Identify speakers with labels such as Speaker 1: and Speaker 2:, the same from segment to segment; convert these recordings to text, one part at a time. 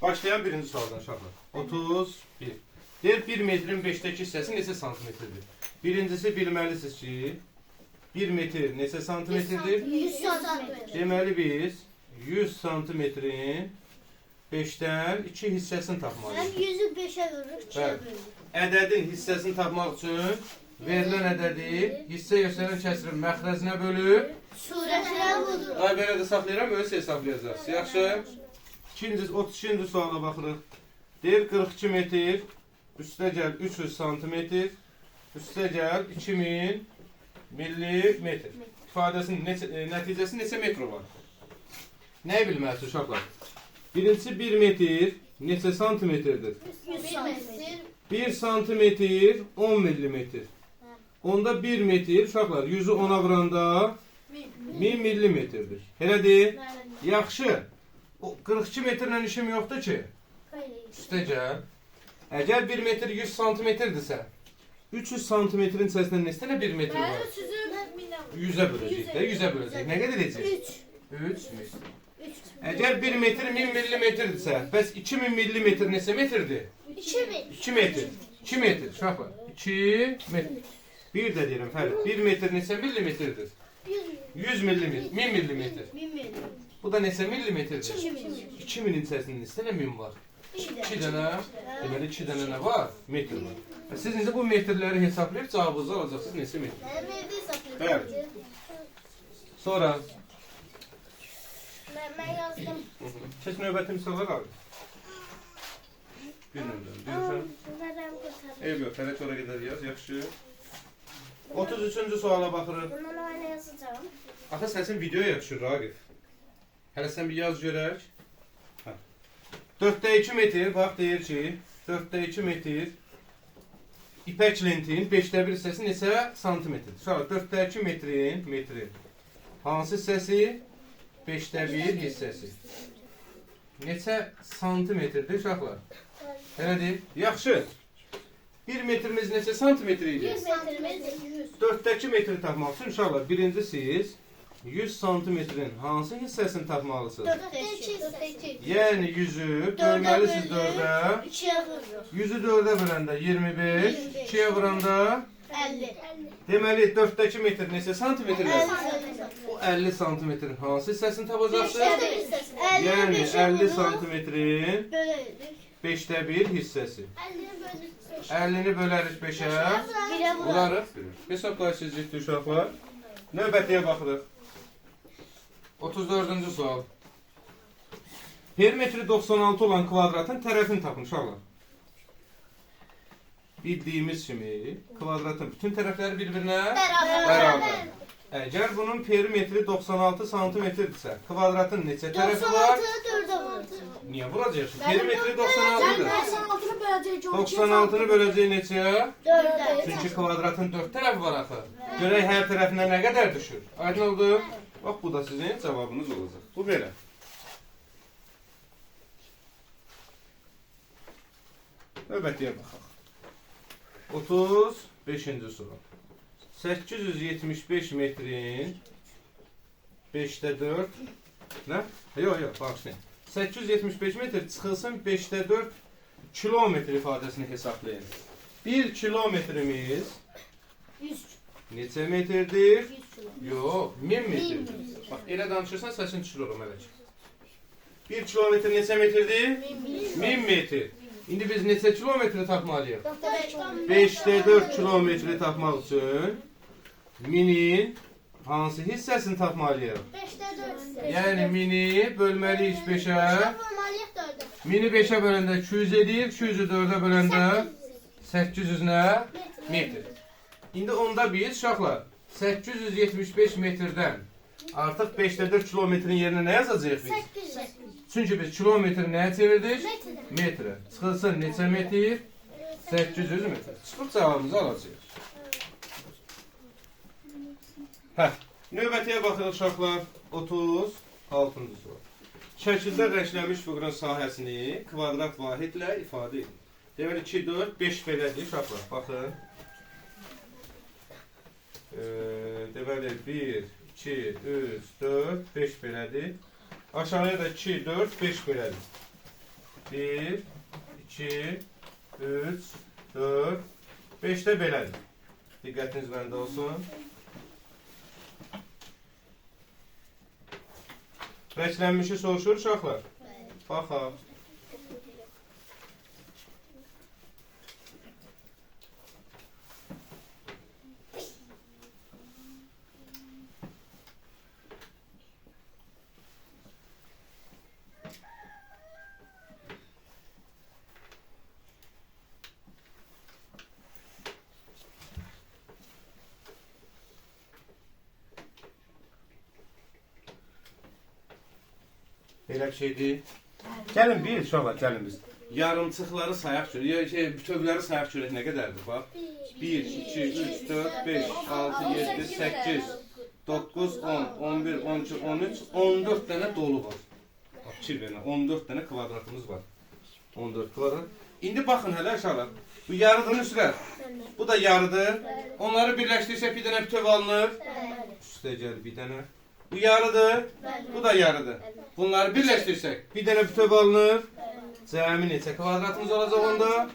Speaker 1: Başlayan birinci sualdan uşaqlar. 31. Deyir 1 metrin 5'dəki hissəsi neçə santimetrdir? Birincisi bilməlisiniz ki 1 metr neçə santimetrdir?
Speaker 2: 100 santimetr.
Speaker 1: Deməli biz 100 santimetrin 5'dən 2 hissəsini tapmalıyıq.
Speaker 2: Hem 100'ü 5'e vurur, 2'ye
Speaker 1: Evet.
Speaker 2: bölür.
Speaker 1: Ədədin hissəsini tapmaq üçün verilən ədədi hissə göstərən kəsirin məxrəzinə bölüb
Speaker 2: Suretine vurur.
Speaker 1: ay belə də saxlayıram, öyle hesablayacağız. Yaxşı. 32-ci suala baxırıq. Deyir 42 metr, üstə gəl 300 santimetr, üstə gəl 2000 millimetr. İfadəsinin nəticəsi neçə metr var? Nəyi bilməlisiniz uşaqlar? Birincisi 1 metr neçə santimetrdir?
Speaker 2: 100 santimetr.
Speaker 1: 1 santimetr 10 millimetr. Onda 1 metr uşaqlar 100'ü 10'a vuranda 1000 millimetrdir. Elədir? Yaxşı. O 42 metrlə işim yoxdur ki. Üstə gəl. Əgər 1 metr 100 santimetrdirsə, 300 santimetrin içərisindən neçə dənə 1 metr var? 100'ə böləcəyik də, 100'ə böləcəyik. Nə qədər edəcək? 3 metr. Əgər 1 metr 1000 millimetrdirsə, bəs 2000 millimetr neçə metrdir?
Speaker 2: 2000.
Speaker 1: 2 metr. 2 metr. Uşaqlar. 2 metr. Bir də deyirəm, Fərid. 1 metr neçə millimetrdir? 100 millimetr. 1000 millimetr.
Speaker 2: 1000 metre.
Speaker 1: Bu da neçə millimetrdir?
Speaker 2: 2000.
Speaker 1: 2000'in içərisində neçə dənə 1000 var? 2 dənə. Deməli 2 dənə nə var? Metr var. Siz indi bu metrləri hesablayıb cavabınızı alacaqsınız neçə metr?
Speaker 2: Benim evde satılıyor.
Speaker 1: Evet. Sonra
Speaker 2: Ben yazdım.
Speaker 1: keç növbəti misallar abi. Bir nömrə. Deyirsən.
Speaker 2: Bunlardan kurtardım.
Speaker 1: Eyb yox, Fərid ora qədər yaz, yaxşı. 33-cü suala baxırıq.
Speaker 2: Bundan öyle yazacağım.
Speaker 1: Ata səsin videoya düşür Raqif. Hələ sən bir yaz görək. 4'də 2 metr, bax deyir ki, 4'də 2 metr ipək lentin 5'də 1 hissəsi neçə santimetrdir? Uşaqlar, 4'də 2 metrin hansı hissəsi? 5'də 1 hissəsi. Neçə santimetrdir uşaqlar? Elədir? Yaxşı. 1 metrimiz neçə santimetr idi?
Speaker 2: 100 metremiz 100.
Speaker 1: 4'dəki metri tapmaq üçün uşaqlar, birinci siz 100 santimetrin hansı hissəsini tapmalısınız?
Speaker 2: 4'te 2.
Speaker 1: Yəni 100'ü bölməlisiniz 4'ə.
Speaker 2: 2'ye vurur.
Speaker 1: 100'ü 4'ə böləndə 25, 2'yə vuranda
Speaker 2: 50.
Speaker 1: deməli 4'dəki metr neçə santimetrdir?
Speaker 2: 50 santimetr.
Speaker 1: O 50 santimetrin hansı hissəsini tapacaqsınız?
Speaker 2: 5'te 1 hissesi.
Speaker 1: Yəni 50 santimetrin
Speaker 2: Bölürdük.
Speaker 1: 5'də 1 hissəsi. 50'ni bölərik 5'ə.
Speaker 2: 1'e vurur.
Speaker 1: Bularıq. Hesablayırsınız ciddi uşaqlar. Növbətiyə baxırıq. 34-cü sual. Perimetri 96 olan kvadratın tərəfini tapın uşaqlar. Bildiyimiz kimi kvadratın bütün tərəfləri bir-birinə bərabər. Əgər bunun perimetri 96 santimetrdirsə, kvadratın neçə tərəfi var?
Speaker 2: 96'ı 4'e vurur.
Speaker 1: Niyə vuracaqsın? Perimetri 96'dır.
Speaker 2: 96'ını böleceğiz.
Speaker 1: 96'nı böləcək neçəyə?
Speaker 2: 4'e.
Speaker 1: Çünki kvadratın 4 tərəfi var axı. Görək hər tərəfindən nə qədər düşür? Aydın oldu? Bax, bu da sizin cavabınız olacaq. Bu belə. Növbətiyə baxaq. 35-ci sual. 875 metrin 5'də 4 nə? Yox, bağışlayın. 875 metr çıxılsın 5'də 4 kilometr ifadəsini hesablayın. 1 kilometrimiz
Speaker 2: 100.
Speaker 1: neçə metrdir?
Speaker 2: 100 kilo.
Speaker 1: Yox, 1000 metrdir. Bax, elə danışırsan səsin çıxır o mələk. 1 kilometr neçə metrdir? 1000 metr. İndi biz neçə kilometri tapmalıyıq? 5'də 4 kilometri tapmaq üçün 1000'in hansı hissəsini tapmalıyıq?
Speaker 2: 5'te 4.
Speaker 1: Yəni 1000'i bölməliyik 5'ə. 1000'i 5'ə böləndə 200 edir, 200'ü 4'ə böləndə 800 nə? Metr. İndi onda biz uşaqlar 875 metrdən artıq 5'də 4 kilometrin yerinə nə yazacağıq biz?
Speaker 2: 800.
Speaker 1: Çünki biz kilometri nəyə çevirdik?
Speaker 2: Metrə.
Speaker 1: Metrə. Çıxılsın neçə metr? 800 metr. Çıxıb cavabımızı alacağıq. Növbətiyə baxırıq uşaqlar. 36-cı sual. Şəkildə rəngləmiş fiqurun sahəsini kvadrat vahidlə ifadə edin. Deməli 2, 4, 5 belədir uşaqlar. Baxın. Deməli 1, 2, 3, 4, 5 belədir. Aşağıya da 2, 4, 5 belədir. 1, 2, 3, 4, 5 də belədir. Diqqətiniz məndə olsun. Rəklənmişi soruşur uşaqlar. Baxaq. Belə bir şeydir. Gəlin bir uşaqlar, gəlin biz. Yarımçıqları sayaq görək, bütövləri sayaq görək nə qədərdir, bax. 1, 2, 3, 4, 5, 6, 7, 8, 9, 10, 11, 12, 13, 14 dənə dolu var. Bax, fikir verin, 14 dənə kvadratımız var. 14 kvadrat. İndi baxın hələ uşaqlar, bu yarıdır üstlər. Bu da yarıdır. Onları birləşdirsək bir dənə bütöv alınır. Üstə gəl bir dənə. Bu yarıdır, bu da yarıdır. Bunları birləşdirsək, bir dənə bütöv alınır. Cəmi neçə kvadratımız olacaq onda?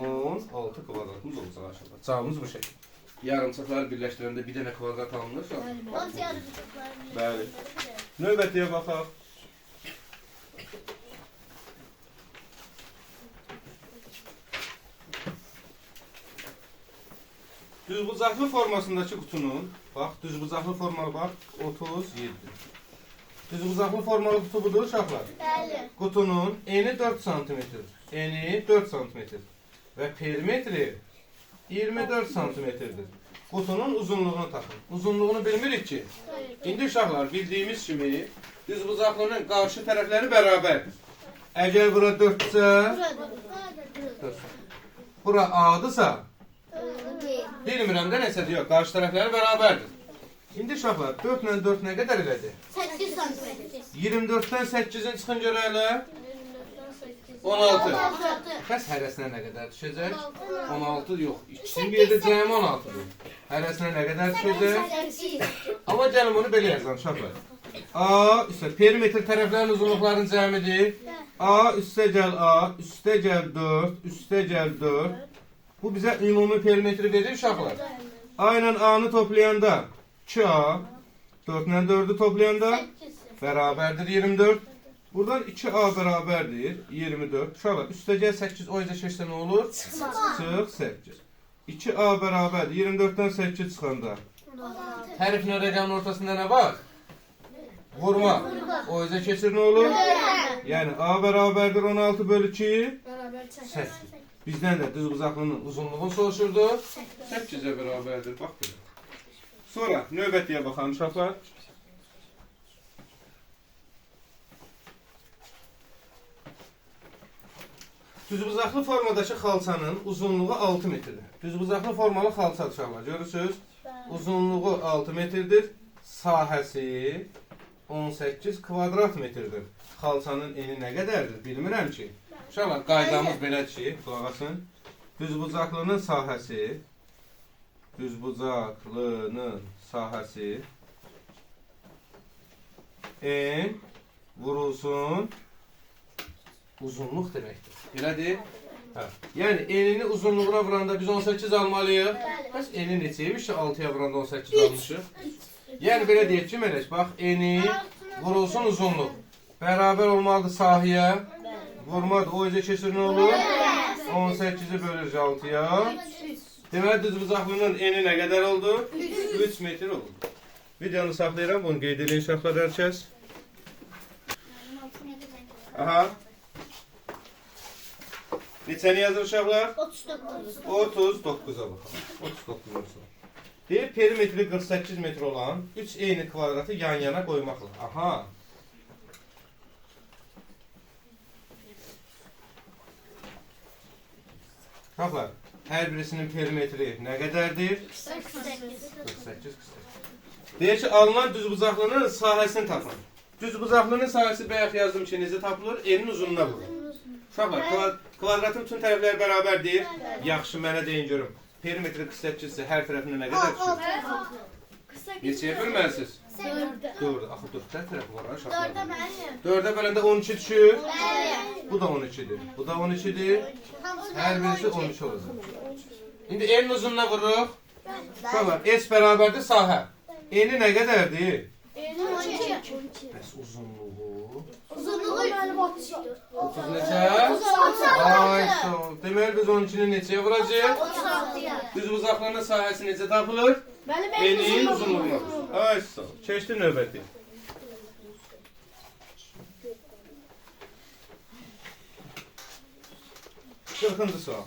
Speaker 1: 16 kvadratımız olacaq aşağıda. Cavabımız bu şəkil. Yarımçıqları birləşdirəndə bir dənə kvadrat alınır. Bəli. Növbətiyə baxaq. Düzbucaqlı formasındakı qutunun, bax, düzbucaqlı formalı bax, 37. Düzbucaqlı formalı qutu budur uşaqlar. Qutunun eni 4 cm, eni 4 cm və perimetri 24 cm-dir. Qutunun uzunluğunu tapın. Uzunluğunu bilmirik ki. İndi uşaqlar bildiyimiz kimi düzbucaqlının qarşı tərəfləri bərabərdir. Əgər bura 4-sə, bura A-dırsa, bilmirəm də nəsədir, yox, qarşı tərəfləri bərabərdir. İndi uşaqlar, 4 ilə 4 nə qədər elədi?
Speaker 2: 8 cm.
Speaker 1: 24-dən 8-in çıxın görə elə? 16. Bəs hərəsinə nə qədər düşəcək? 16 yox, ikisinin bir yerdə cəmi 16-dır. Hərəsinə nə qədər düşəcək?
Speaker 2: 8.
Speaker 1: Amma gəlin bunu belə yazalım uşaqlar. A üstə, perimetr tərəflərin uzunluqlarının cəmidir. A üstə gəl A, üstə gəl 4, üstə gəl 4. Bu bizə ümumi perimetri verir uşaqlar. A ilə A-nı toplayanda 2A, 4 ilə 4-ü toplayanda bərabərdir 24. Buradan 2A bərabərdir 24. Uşaqlar, üstə gəl 8, o yüzden keçsə nə olur? Çıx 8. 2A bərabərdir 24-dən 8 çıxanda. Təriflə rəqəmin ortasında nə var? Vurma. O yüzden keçir nə olur? Yəni A bərabərdir 16 bölü 2. 8. Bizdən də düzbucaqlının uzunluğunu soruşurdu. 8-ə bərabərdir. Bax belə. Sonra növbətiyə baxalım uşaqlar. Düzbucaqlı formadakı xalçanın uzunluğu 6 metrdir. Düzbucaqlı formalı xalça uşaqlar. Görürsünüz? Uzunluğu 6 metrdir. Sahəsi 18 kvadrat metrdir. Xalçanın eni nə qədərdir? Bilmirəm ki. Uşaqlar, qaydamız belədir ki, qulaq asın. Düzbucaqlının sahəsi en vurulsun uzunluq deməkdir. Belədir? Hə. Yəni, enini uzunluğuna vuranda biz 18 almalıyıq. Bəs eni neçəymiş ki, 6-ya vuranda 18 almışıq? Yəni, belə deyək ki, Mələk, bax, eni vurulsun uzunluq. Bərabər olmalıdır sahəyə. Vurmadır, o yüzden keçir nə olur? 18'i bölürüz 6'ya. Deməli düzbucaqlının eni nə qədər oldu? 3 metr oldu. Videonu saxlayıram, bunu qeyd edin uşaqlar hər kəs. Aha. Neçəni yazır uşaqlar?
Speaker 2: 39.
Speaker 1: 39'a baxalım. 39 olsun. Deyir, perimetri 48 metr olan 3 eyni kvadratı yan yana qoymaqla. Aha. Uşaqlar, hər birisinin perimetri nə qədərdir? 48. Deyir ki, alınan düzbucaqlının sahəsini tapın. Düzbucaqlının sahəsi bayaq yazdım ki, necə tapılır? Enin uzunluğuna vurur. Uşaqlar, kvadratın bütün tərəfləri bərabərdir. Yaxşı, mənə deyin görüm. Perimetri 48 isə hər tərəfinə nə qədər düşür? Neçəyə bölməlisiniz? 4. Axı 4 tərəfi var aşağı.
Speaker 2: 4'e benim.
Speaker 1: 4'ə böləndə 12 düşür.
Speaker 2: Benim.
Speaker 1: Bu da 12'dir. Bu da 12'dir. Hər birisi 12 olacaq. İndi N'in uzunluğuna vururuq. Tamam. S bərabərdir sahə. N'in nə qədərdir?
Speaker 2: 12.
Speaker 1: Bəs uzunluğu.
Speaker 2: Uzunluğu benim 30.
Speaker 1: 30 neçə? Ay, sağ ol. Deməli biz 12-ni neçəyə vuracağıq?
Speaker 2: 36'ya.
Speaker 1: Düzbucaqlığının sahəsi necə tapılır? N'in uzunluğuna. Ay, sağ ol. Keçdi növbəti. Qırxıncı sual.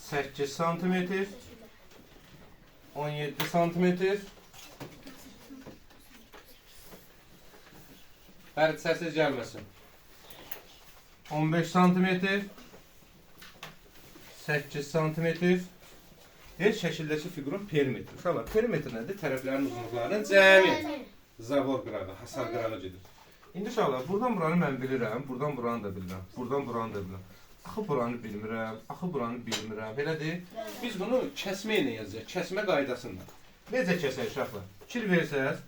Speaker 1: Səkkiz santimetr, 17 santimetr. Fərid səssiz gəlməsin. 15 santimetr, 8 santimetr. Her şəkildəki fiqurun perimetri. Uşaqlar, perimetr nədir? Tərəflərin uzunluqlarının cəmi. Zavor qırağı, hasar qırağı gedir. İndi uşaqlar, buradan buranı mən bilirəm, buradan buranı da bilirəm, buradan buranı da bilirəm. Axı buranı bilmirəm, axı buranı bilmirəm. Belədir. Biz bunu kəsmə ilə yazacağıq, kəsmə qaydasında. Necə kəsək uşaqlar? Fikir versəz,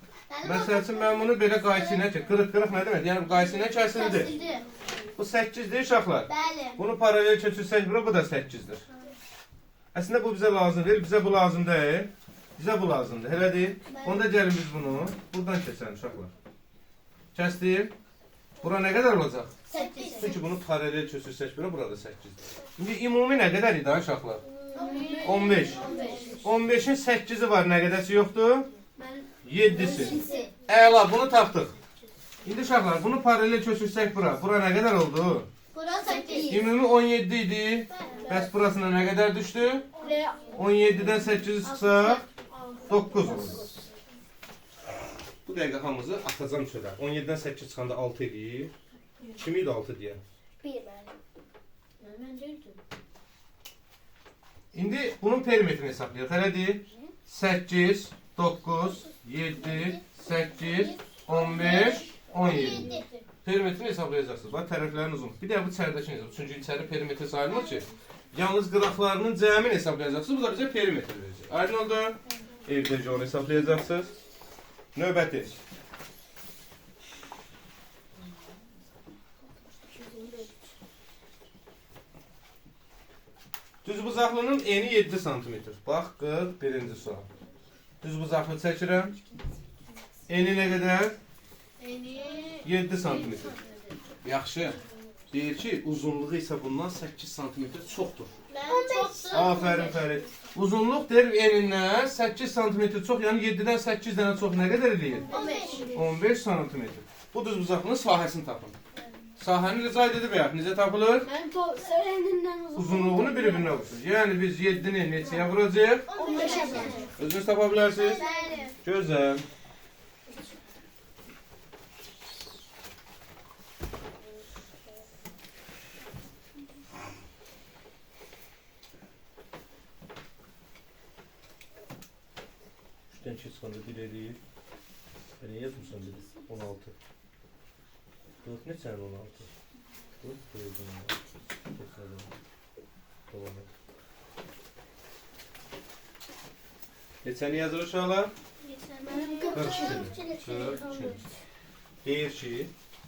Speaker 1: məsəl üçün mən bunu belə qaysı ilə ki, qırıq-qırıq nə demək? Yəni qaysı ilə kəsildi. Bu 8-dir uşaqlar.
Speaker 2: Bəli.
Speaker 1: Bunu paralel köçürsək bura, bu da 8-dir. Əslində bu bizə lazım deyil, bizə bu lazım deyil. Bizə bu lazımdır, elədir. Onda gəlin biz bunu buradan keçəlim uşaqlar. Kəsdim. Bura nə qədər olacaq?
Speaker 2: 8.
Speaker 1: Çünki bunu paralel köçürsək bura, burada 8-dir. İndi ümumi nə qədər idi uşaqlar? 15. 15-in 8-i var, nə qədərsi yoxdur? 7-si. Əla, bunu tapdıq. İndi uşaqlar, bunu paralel köçürsək bura, bura nə qədər oldu?
Speaker 2: Bura 8.
Speaker 1: Ümumi 17 idi. Bəs burasına nə qədər düşdü? 17-dən 8-i çıxsaq 9 oldu. Bu dəqiqə hamımızı atacam çölə. 17-dən 8 çıxanda 6 edir. Kim idi 6 deyə?
Speaker 2: 1 benim. Ben değildim.
Speaker 1: İndi bunun perimetrini hesablayaq. Elədir? 8, 9, 7, 8, 15, 17. Perimetrini hesablayacaqsınız. Bax, tərəflərin uzun. Bir də bu içəridəkini hesablayacaq. Çünki içəri perimetr sayılmır ki. Yalnız qıraqlarının cəmini hesablayacaqsınız. Bu da bizə perimetr verəcək. Aydın oldu? Evdəcə onu hesablayacaqsınız. Növbəti. Düzbucaqlının eni 7 cm. Bax, 41-ci sual. Düzbucaqlı çəkirəm. Eni nə qədər? 7 cm. Yaxşı. Deyir ki, uzunluğu isə bundan 8 cm çoxdur. Afərin Fərid. Uzunluq deyir enindən 8 cm çox, yəni 7-dən 8 dənə çox nə qədər eləyir? 15 cm. Bu düzbucaqlının sahəsini tapın. Sahəni rica edib ya, necə tapılır? Uzunluğunu bir-birinə vursunuz. Yəni biz 7-ni neçəyə vuracaq?
Speaker 2: 15'e.
Speaker 1: Özünüz tapa bilərsiniz. Gözəl. Üçdən çıxanda bir eləyir. Nə yazmışsan dedi? 16. 4 neçənin 16? 4 16. Neçəni yazır uşaqlar? 42. Deyir ki,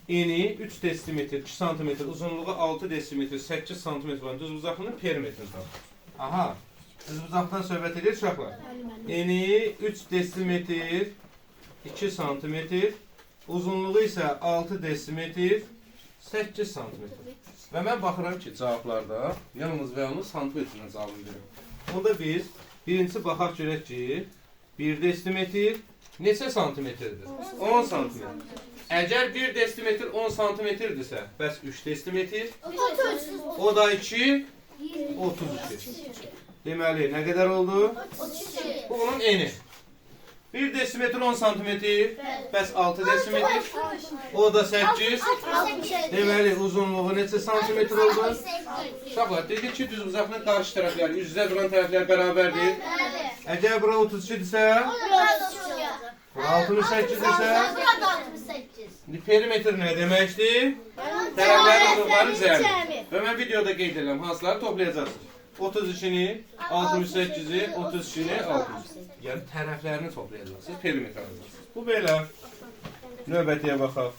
Speaker 1: eni 3 desimetr, 2 santimetr, uzunluğu 6 desimetr, 8 santimetr olan düzbucaqlının perimetrini tapır. Aha, düzbucaqdan söhbət edir uşaqlar. Eni 3 desimetr, 2 santimetr, uzunluğu isə 6 desimetr, 8 santimetr. Və mən baxıram ki, cavablarda yalnız və yalnız santimetrlə cavabını verir. Onda biz birincisi baxaq görək ki, 1 desimetr neçə santimetrdir? 10 santimetr. Əgər 1 desimetr 10 santimetrdirsə, bəs 3 desimetr, o da 2, 32. Deməli, nə qədər oldu?
Speaker 2: 32.
Speaker 1: Bu bunun eni. 1 desimetr 10 santimetr, bəs 6 desimetr, o da 8. Deməli, uzunluğu neçə santimetr oldu? Uşaqlar, dedik ki, düzbucaqlının qarşı tərəfləri, üz-üzə duran tərəflər bərabərdir. Əgər bura 32-dirsə, bura 68-dirsə,
Speaker 2: 68.
Speaker 1: Perimetr nə deməkdir? Tərəflərin uzunluqları cəmi. Və mən videoda qeyd edirəm, hansıları toplayacaqsınız. 32-ni, 68-i, 32-ni, 600. Yəni tərəflərini toplayacaqsınız, perimetr alacaqsınız. Bu belə. Növbətiyə baxaq.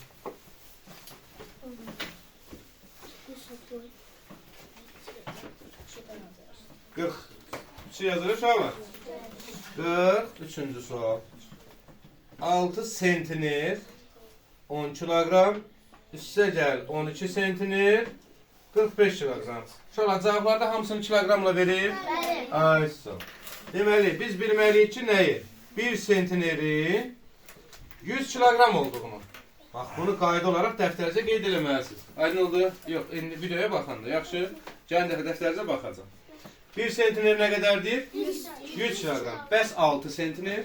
Speaker 1: 43 yazılır uşaqlar. 43-cü sual. 6 sentiner 10 kilogram, üstə gəl 12 sentiner 45 kilogram. Uşaqlar cavablarda hamısını kilogramla verir. Ay sağ. Deməli, biz bilməliyik ki, nəyi? 1 sentineri 100 kilogram olduğunu. Bax, bunu qayda olaraq dəftərinizə qeyd eləməlisiniz. Aydın oldu? Yox, indi videoya baxanda. Yaxşı, gəlin dəfə dəftərinizə baxacaq. 1 sentiner nə qədərdir? 100 kilogram. Bəs 6 sentiner?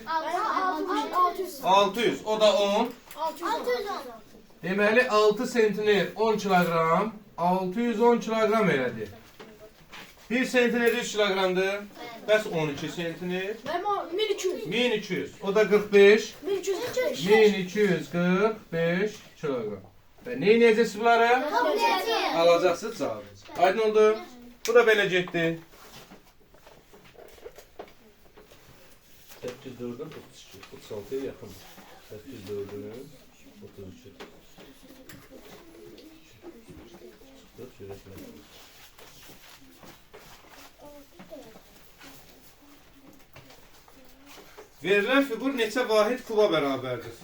Speaker 1: 600. O da 10.
Speaker 2: 610.
Speaker 1: Deməli, 6 sentiner 10 kilogram, 610 kilogram elədir. 1 sentiner 100 kilogramdır. Bəs 12 sentiner?
Speaker 2: 1200.
Speaker 1: 1200. O da 45.
Speaker 2: 1245.
Speaker 1: 1245 kilogram. Və nə edəcəksiniz bunları?
Speaker 2: Toplayacağız.
Speaker 1: Alacaqsınız cavabı. Aydın oldu? Bu da belə getdi. 8-4-dən 32, 36-ya yaxın. 8-4-dən 32. 4 yürəklər. Verilən fiqur neçə vahid kuba bərabərdir?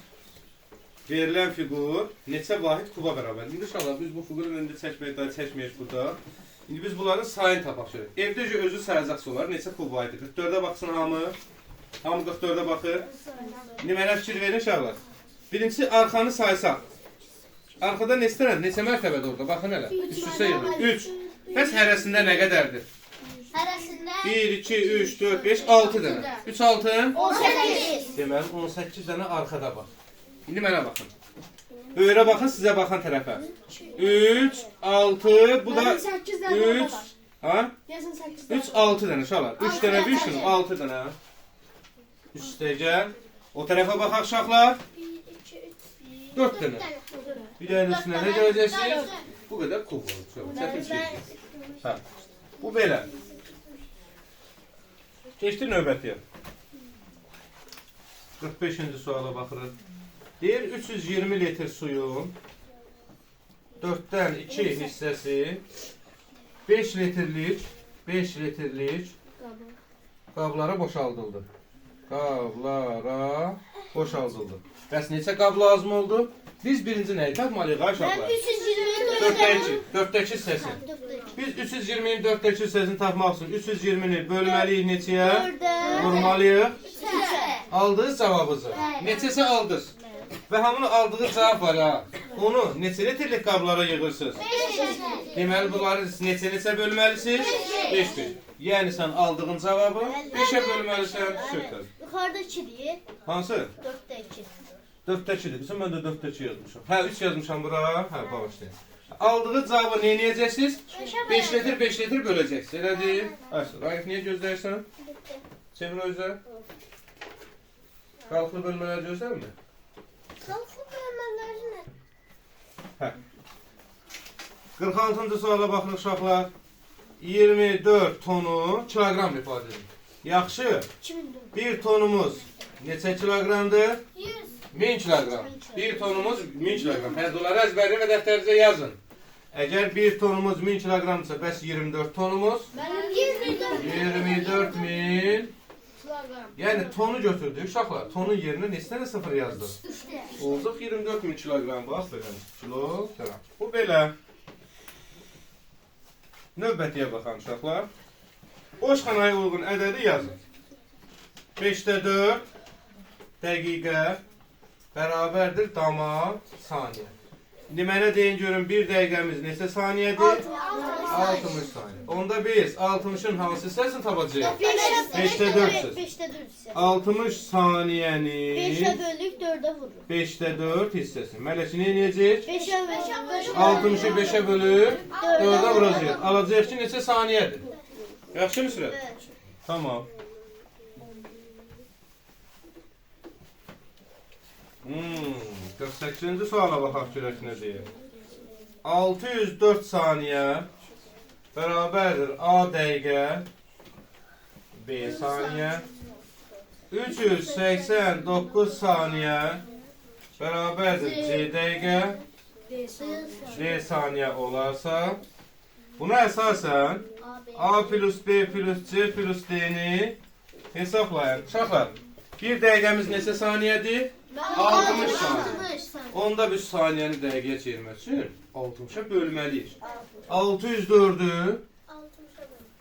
Speaker 1: Verilən fiqur neçə vahid kuba bərabərdir? İndi inşallah biz bu fiqurun önündə çəkməyək burada. İndi biz bunların sayını tapaq şöyle. Evdəcə özü sayacaqsa olar. Neçə kub vahiddir? 44-ə baxsın hamı. Hamı 44-ə baxır. İndi mənə fikir verin inşallah. Birincisi arxanı saysaq. Arkada neçə mərtəbədir orada? Baxın hələ. Üst-üstə yığılır. 3. Bəs hərəsində nə qədərdir?
Speaker 2: Hərəsində
Speaker 1: 1, 2, 3, 4, 5, 6 dənə. 3, 6.
Speaker 2: 18.
Speaker 1: Deməli 18 dənə arxada var. İndi mənə baxın. Böyrə baxın, sizə baxan tərəfə. 3, 6, bu da 3, ha? 3, 6 dənə uşaqlar. 3 dənə bir şunu, 6 dənə. Üstə gəl. O tərəfə baxaq uşaqlar. 4 dənə. Bir dənə üstünə nə görəcəksiniz? Bu qədər kub olur. Çətin şey. Ha. Bu belə. Keçdi növbətiyə. 45-ci suala baxırıq. Deyir 320 litr suyun 4-dən 2 hissəsi 5 litrlik qablara boşaldıldı. Qablara boşaldıldı. Bəs neçə qab lazım oldu? Biz birinci nəyi tapmalıyıq aşağılar? 4-dəki hissəsi. Biz 320-nin 4-dəki hissəsini tapmaq üçün 320-ni bölməliyik neçəyə? Vurmalıyıq. Aldınız cavabınızı. Neçəsə aldınız. Və hamını aldığı cavab var ha. Onu neçə litrlik qablara yığırsınız? Deməli bunları neçə bölməlisiniz? 5-1. Yəni sən aldığın cavabı 5-ə bölməlisən. Sökər.
Speaker 2: Yuxarıda 2-dir.
Speaker 1: Hansı?
Speaker 2: 4-də 2.
Speaker 1: 4-də 2-dir. Bizim mən də 4-də 2 yazmışam. Hə 3 yazmışam bura. Hə bağışlayın. Aldığı cavabı nə edəcəksiniz? 5 litr böləcəksiniz. Elədir? Ayşə, Raif niyə gözləyirsən? Çevir o üzə. Qalxılı bölmələr gözlərmi?
Speaker 2: Qalxı bölmələri nə?
Speaker 1: Hə. 46-cı suala baxın uşaqlar. 24 tonu kilogram ifadə edir. Yaxşı. 1 tonumuz neçə kilogramdır?
Speaker 2: 100.
Speaker 1: 1000 kilogram. 1 tonumuz 1000 kilogram. Hə, bunları əzbərin və dəftərinizə yazın. Əgər 1 tonumuz 1000 kilogramdırsa, bəs 24 tonumuz? 24 min. Yəni tonu götürdük uşaqlar. Tonun yerinə neçə dənə sıfır yazdıq? Olduq 24 min kilogram. Bax belə. Kilogram. Bu belə. Növbətiyə baxan uşaqlar. Boş xanaya uyğun ədədi yazın. 5-də 4 dəqiqə bərabərdir dama saniyə. İndi mənə deyin görün 1 dəqiqəmiz neçə saniyədir? 60 saniyə. Onda biz 60-ın hansı hissəsini tapacağıq? 5-də 4
Speaker 2: 5-də 4 hissə.
Speaker 1: 60 saniyəni
Speaker 2: 5-ə bölük 4-ə vurur.
Speaker 1: 5-də 4 hissəsi. Mələkçi nə edəcək?
Speaker 2: 5-ə bölük
Speaker 1: 60-ı 5-ə bölüb 4-ə vuracaq. Alacaq ki neçə saniyədir? Yaxşı mı sürət? Tamam. 48-ci suala baxaq görək nə deyir. 604 saniyə bərabərdir A dəqiqə B saniyə. 389 saniyə bərabərdir C dəqiqə D saniyə olarsa, buna əsasən A plus B plus C plus D-ni hesablayın. Uşaqlar, bir dəqiqəmiz neçə saniyədir? 60 saniyə. Onda biz saniyəni dəqiqəyə çevirmək üçün 60-a bölməliyik. 604-ü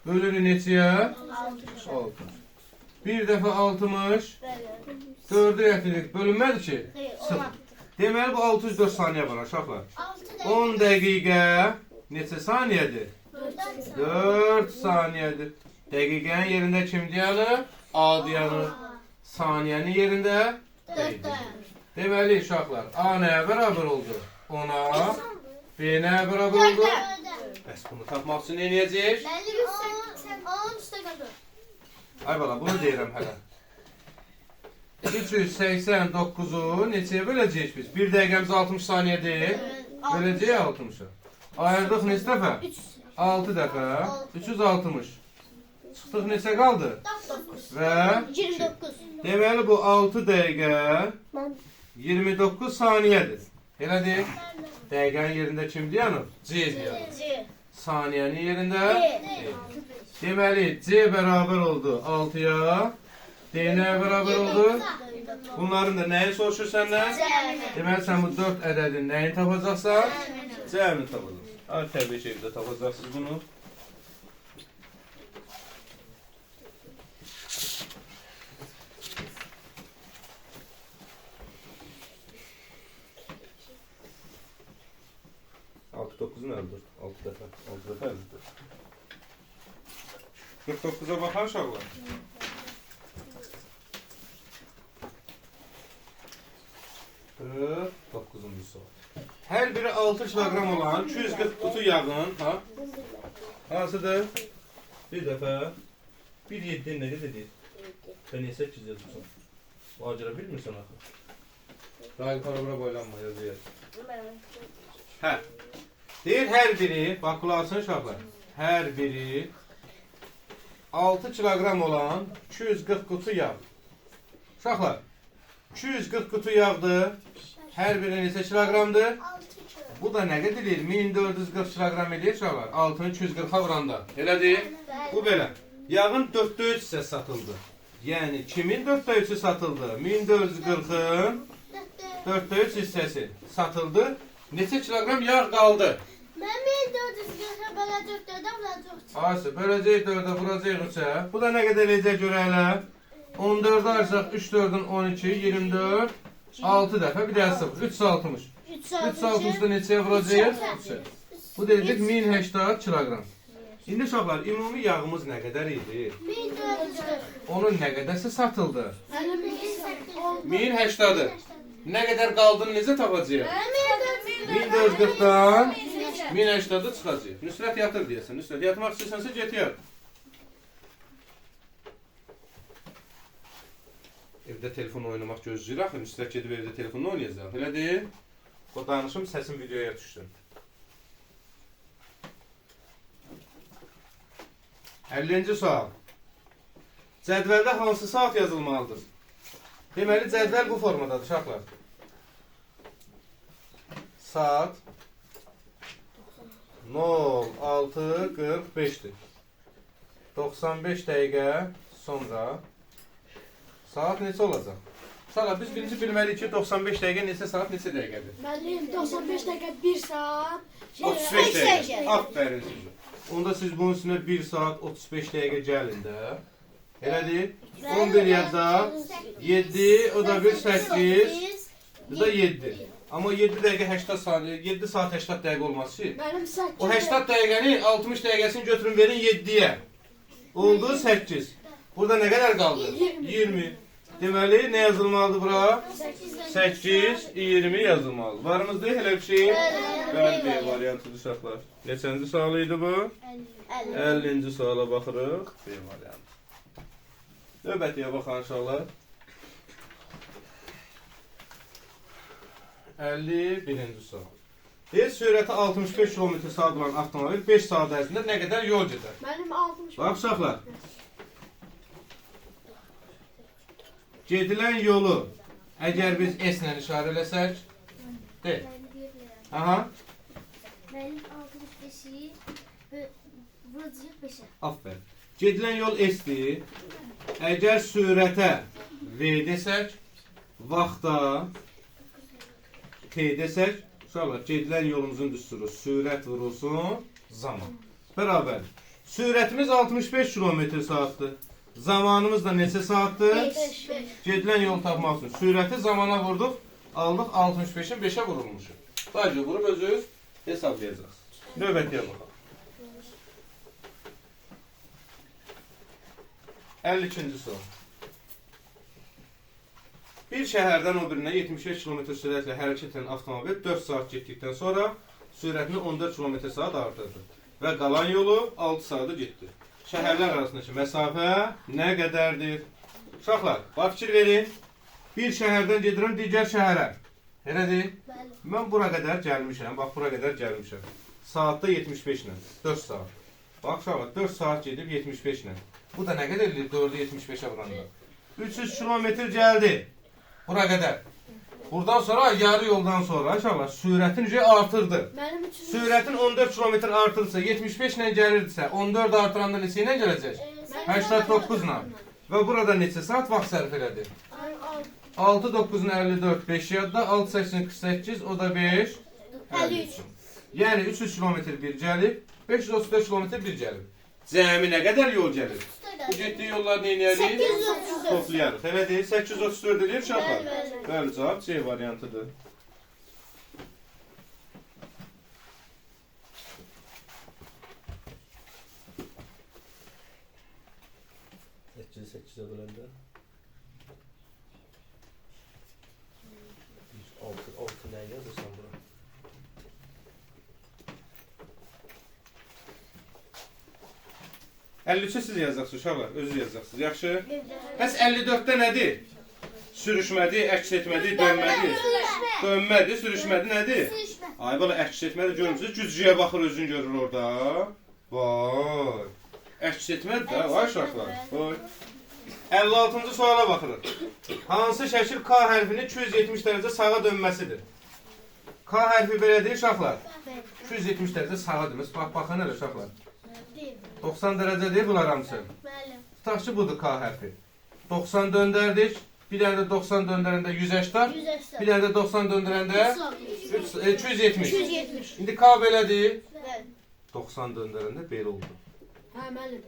Speaker 1: bölürük neçəyə? 60. Bir dəfə 60, 4-ü gətiririk. Bölünmədir ki? 0. Deməli, bu 604 saniyə var, uşaqlar. 10 dəqiqə neçə saniyədir? 4 saniyədir. Dəqiqənin yerində kim dayanır? A dayanır. Saniyənin yerində? Deməli, uşaqlar, A nəyə bərabər oldu? 10-a. B nəyə bərabər oldu? Bəs bunu tapmaq üçün nə edəcək? Ay bala, bunu deyirəm hələ. 389-u neçəyə böləcəyik biz? Bir dəqiqəmiz 60 saniyədir. Böləcəyik 60-a. Ayırdıq neçə dəfə? 6 dəfə. 360. Çıxdıq neçə qaldı? Və
Speaker 2: 29.
Speaker 1: deməli bu 6 dəqiqə 29 saniyədir. Elədir? Dəqiqənin yerində kim dayanır? C dayanır. Saniyənin yerində? D. Deməli C bərabər oldu 6-ya. D nəyə bərabər oldu? Bunların da nəyi soruşur səndən? Deməli sən bu 4 ədədin nəyini tapacaqsan? C-ni tapacaqsan. Təbii ki, evdə tapacaqsınız bunu. Altı 9'un 54. 6 dəfə. 6 dəfə 54. 49'a baxan uşaqlar. Dokuzuncu sual. Hər biri 6 kilogram olan 240 kutu yağın, hansıdır? Bir dəfə 1.7 nə qədər deyir? Sən niyə 8 yazırsan? Bu acıra bilmirsən axı. Rahil parabura boylanma yazıyor. Hə. Deyir hər biri, bax qulağısın uşaqlar. Hər biri 6 kilogram olan 240 kutu yağ. Uşaqlar, 240 kutu yağdır. Hər biri neçə kilogramdır? Bu da nə qədər deyir? 1440 kilogram edir uşaqlar. 6-nı 240-a vuranda. Elədir? Bu belə. Yağın 4'də 3 hissəsi satıldı. Yəni kimin 4'də 3'ü satıldı? 1440-ın 4'də 3 hissəsi satıldı. Neçə kilogram yağ qaldı?
Speaker 2: Mən 1440-a böləcək 4-ə vuracaq.
Speaker 1: Ayşə, böləcək 4'ə vuracaq 3'ə. Bu da nə qədər eləyəcək görəklər? 14'ü arsaq 3 4'ün 12, 24, 6 dəfə, bir daha 0, 360. 360'da neçəyə vuracaq? 3'ə. Bu deyəcək 1080 kilogram. İndi uşaqlar, ümumi yağımız nə qədər idi?
Speaker 2: 1440.
Speaker 1: Onun nə qədərsə satıldı?
Speaker 2: 1080.
Speaker 1: 1080'ı. Nə qədər qaldığını necə tapacaq? 1440'dan 1080'ı çıxacaq. Nüsrət yatır deyəsən. Nüsrət yatmaq istəsənsə get yat. Evdə telefon oynamaq gözləyir axı. Nüsrət gedib evdə telefonla oynayacaq. Elə deyil. O danışım səsim videoya düşsün. 50-ci sual. Cədvəldə hansı saat yazılmalıdır? Deməli, cədvəl bu formadadır, uşaqlar. Saat 06:45'dir. 95 dəqiqə sonra saat neçə olacaq? Uşaqlar, biz birinci bilməliyik ki, 95 dəqiqə neçə saat, neçə dəqiqədir?
Speaker 3: Müəllim, 95 dəqiqə 1 saat.
Speaker 1: 35 dəqiqə. Aferin sizə. Onda siz bunun üstünə 1 saat 35 dəqiqə gəlin də. Elədir? 11 yadda 7, o da 1 8, bu da 7. Amma 7 dəqiqə 80 saniyə, 7 saat 80 dəqiqə olmaz ki.
Speaker 3: Mənim 8.
Speaker 1: O 80 dəqiqəni 60 dəqiqəsini götürün verin 7-yə. Oldu 8. Burada nə qədər qaldı? 20. Deməli, nə yazılmalıdır bura? 8, 20 yazılmalıdır. Varımızda elə bir şey? Bəli, B variantıdır uşaqlar. Neçənci sualı idi bu? 50-ci suala baxırıq. B variantı. Növbətiyə baxan uşaqlar. 51-ci sual. Sürəti 65 km/saat olan avtomobil 5 saat ərzində nə qədər yol gedər?
Speaker 3: Mənim 60.
Speaker 1: Bax uşaqlar. Gedilən yolu əgər biz S ilə işarə eləsək, de. Aha.
Speaker 2: Benim 65'i vuracak 5'e.
Speaker 1: Aferin. Gedilən yol S-dir. Əgər sürətə V desək, vaxta T desək, uşaqlar, gedilən yolumuzun düsturu sürət vurulsun, zaman. Bərabər. Sürətimiz 65 km/saatdır. Zamanımız da neçə saatdır?
Speaker 2: 5.
Speaker 1: Gedilən yolu tapmaq üçün sürəti zamana vurduq, aldıq 65-in 5-ə vurulmuşu. Sadəcə vurub özünüz hesablayacaqsınız. Növbətiyə baxaq. 52-ci sual. Bir şəhərdən o birinə 75 km sürətlə hərəkət edən avtomobil 4 saat getdikdən sonra sürətini 14 km/saat artırdı və qalan yolu 6 saata getdi. Şəhərlər arasındakı məsafə nə qədərdir? Uşaqlar, bax fikir verin. Bir şəhərdən gedirəm digər şəhərə. Elədir? Mən bura qədər gəlmişəm. Bax, bura qədər gəlmişəm. Saatda 75 ilə. 4 saat. Bax, uşaqlar, 4 saat gedib 75 ilə. Bu da nə qədər edir? 4-ü 75-ə vuranda. 300 kilometr gəldi. Bura qədər. Buradan sonra, yarı yoldan sonra uşaqlar, sürətin artırdı.
Speaker 3: Mənim 300.
Speaker 1: Sürətin 14 km artırsa, 75 ilə gəlirdisə, 14 artıranda neçə ilə gələcək? 89 ilə. Və burada neçə saat vaxt sərf elədi? 6, 9, 54, 5 yadda, 6, 80, 48, o da 5.
Speaker 2: 53.
Speaker 1: Yəni 300 km bir gəlib, 534 km bir gəlib. Cəmi nə qədər yol gəlir? Bu getdiyi yollar nə eləyərik?
Speaker 2: 834.
Speaker 1: Toplayarıq. Elə deyil, 834 eləyir uşaqlar.
Speaker 2: Bəli.
Speaker 1: Bəli, cavab C variantıdır.
Speaker 4: Sekize böləndə 6 nə yazırsan bura?
Speaker 1: Əlli siz yazacaqsınız uşaqlar, özünüz yazacaqsınız. Yaxşı? Bəs 54-də nədir? Sürüşmədi, əks etmədi, dönmədi. Dönmədi, sürüşmədi nədir? Ay bala, əks etmədi görmürsünüz, güzcüyə baxır, özünü görür orada. Vay. Əks etmədi də, vay uşaqlar. Vay. 56-cı suala baxırıq. Hansı şəkil K hərfinin 270 dərəcə sağa dönməsidir? K hərfi belədir uşaqlar. 270 dərəcə sağa dönməsi. Baxın elə uşaqlar. 90 dərəcədir bunlar hamısı. Tutaq ki, budur K hərfi. 90 döndərdik. Bir dənə də 90 döndərəndə 180. Bir dənə də 90 döndərəndə 270. İndi K belədir. 90 döndərəndə belə oldu.
Speaker 3: Hə, mənim.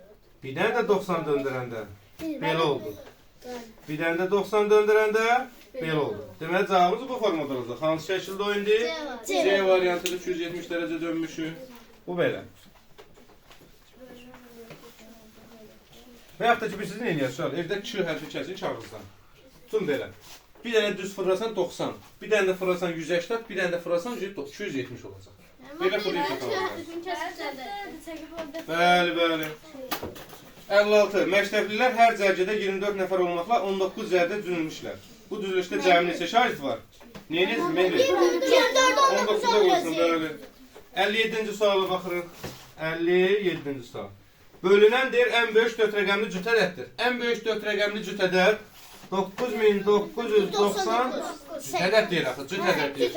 Speaker 1: Bir dənə də 90 döndərəndə belə oldu. Bir dənə də 90 döndərəndə belə oldu. Deməli, cavabımız bu formada olacaq. Hansı şəkildə oyundur? C variantıdır, 270 dərəcə dönmüşü. Bu belə. Və yaxud da ki, bir sizin eləyəsiniz, evdə 2 hərfi kəsin kağızdan. Tutun belə. Bir dənə düz fırlasan 90, bir dənə də fırlasan 180, bir dənə də fırlasan 270 olacaq. Belə fırlayıb Bəli, bəli. 56. Məktəblilər hər cərgədə 24 nəfər olmaqla 19 cərgədə düzülmüşlər. Bu düzülüşdə cəmi neçə şahid var? Neyiniz? Mehri? 19-da olsun, bəli. 57-ci suala baxırıq. 57-ci sual. Bölünən deyir, ən böyük 4 rəqəmli cüt ədəddir. Ən böyük 4 rəqəmli cüt ədəd 9990 cüt ədəd deyir axı, cüt ədəd deyir.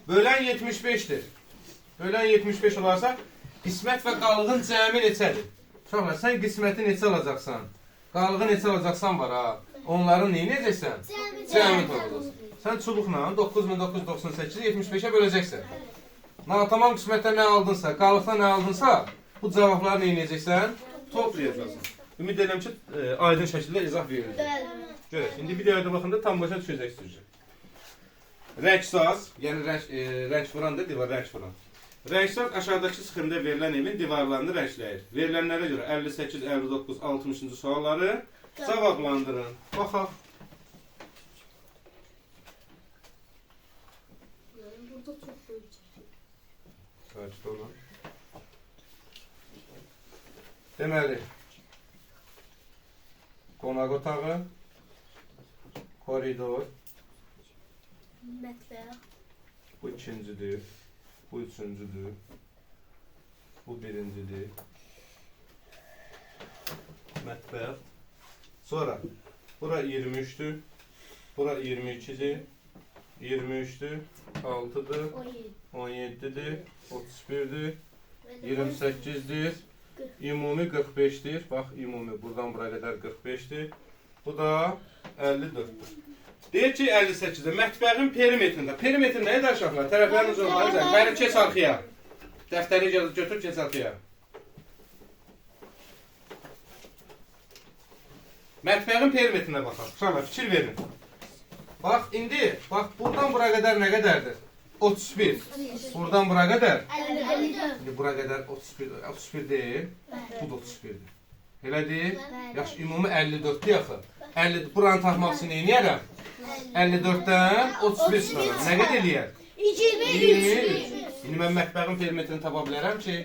Speaker 1: Bölən 75-dir. Bölən 75 olarsa, qismət və qalığın cəmi neçədir? Uşaqlar, sən qisməti neçə alacaqsan? Qalığı neçə alacaqsan var ha? Onların neyi necəksən? Cəmi olacaqsan. Sən çubuqla 9998-i 75-ə böləcəksən. Tamam qismətdə nə aldınsa, qalıqda nə aldınsa, bu cavabları nə edəcəksən? Toplayacaqsan. Ümid edirəm ki, aydın şəkildə izah verilir. Görək, indi videoya baxanda tam başa düşəcəksiniz. Rəngsaz, yəni rəng vurandır, divar rəng vuran. Rəngsaz aşağıdakı sıxımda verilən evin divarlarını rəngləyir. Verilənlərə görə 58, 59, 60-cı sualları cavablandırın. Baxaq.
Speaker 3: Burada çox böyük.
Speaker 1: Sakit olun. Deməli, qonaq otağı, koridor,
Speaker 2: Mətbəx.
Speaker 1: Bu ikincidir. Bu üçüncüdür. Bu birincidir. Mətbəx. Sonra bura 23'dür. Bura 22'dir. 23'dür. 6'dır. 17'dir. 31'dir. 28'dir. Ümumi 45'dir. Bax, ümumi buradan bura qədər 45'dir. Bu da 54'dür. Deyir ki 58'dir. Mətbəxin perimetrində. Perimetr nəyə daşaqlar? Tərəflərin uzunluğu nədir? Məni keç arxaya. Dəftəri götür, keç arxaya. Mətbəxin perimetrinə baxaq. Uşaqlar, fikir verin. Bax, indi, bax, buradan bura qədər nə qədərdir? 31. Buradan bura qədər?
Speaker 2: 54.
Speaker 1: İndi bura qədər 31 deyil. Bu da 31'dir. Elədir? Yaxşı, ümumi 54'dür yaxı. Buranı tapmaq üçün neyniyərəm? 54'dən 31 çıxaram. Nə qədər eləyər? 23. İndi mən mətbəxin perimetrini tapa bilərəm ki,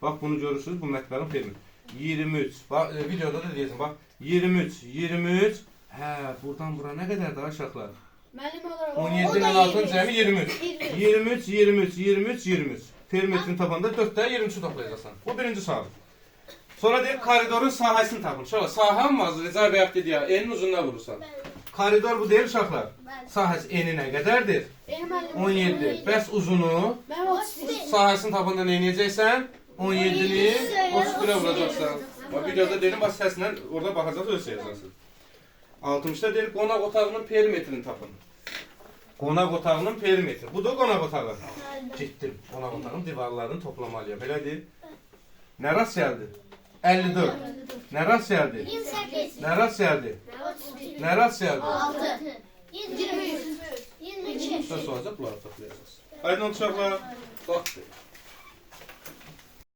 Speaker 1: bax bunu görürsünüz, bu mətbəxin perimetri. 23. Bax, videoda da deyəcəm, bax. 23. Hə, buradan bura nə qədərdir uşaqlar?
Speaker 3: Müəllim olaraq
Speaker 1: 17'nin 6'nın cəmi 23. 23. Perimetrini tapanda 4'dən 23'ü toplayacaqsan. Bu birinci sual. Sonra deyir, koridorun sahəsini tapın. Uşaqlar, sahə olmaz, Reza bəyək dedi ya, enin uzunluğuna vurursan. Koridor bu deyil uşaqlar. Sahəsi eni nə qədərdir? 17. Bəs uzunu?
Speaker 3: Mən 31.
Speaker 1: Sahəsini tapanda nə edəcəksən? 17'ni 31'e vuracaqsan. Bax, videoda dedim, bax səslə orada baxacaqsınız, öz sayacaqsınız. 60'da deyir, qonaq otağının perimetrini tapın. Qonaq otağının perimetri. Bu da qonaq otağı. Getdim, qonaq otağının divarlarını toplamalıyam. Belədir. Nə rast gəldi? 54. Nə rast gəldi?
Speaker 2: 28.
Speaker 1: Nə rast gəldi?
Speaker 2: 31.
Speaker 1: Nə rast gəldi?
Speaker 2: 6. 23. 22.
Speaker 1: Söz olacaq, bunları toplayacaqsınız. Aydın uşaqlar, bax.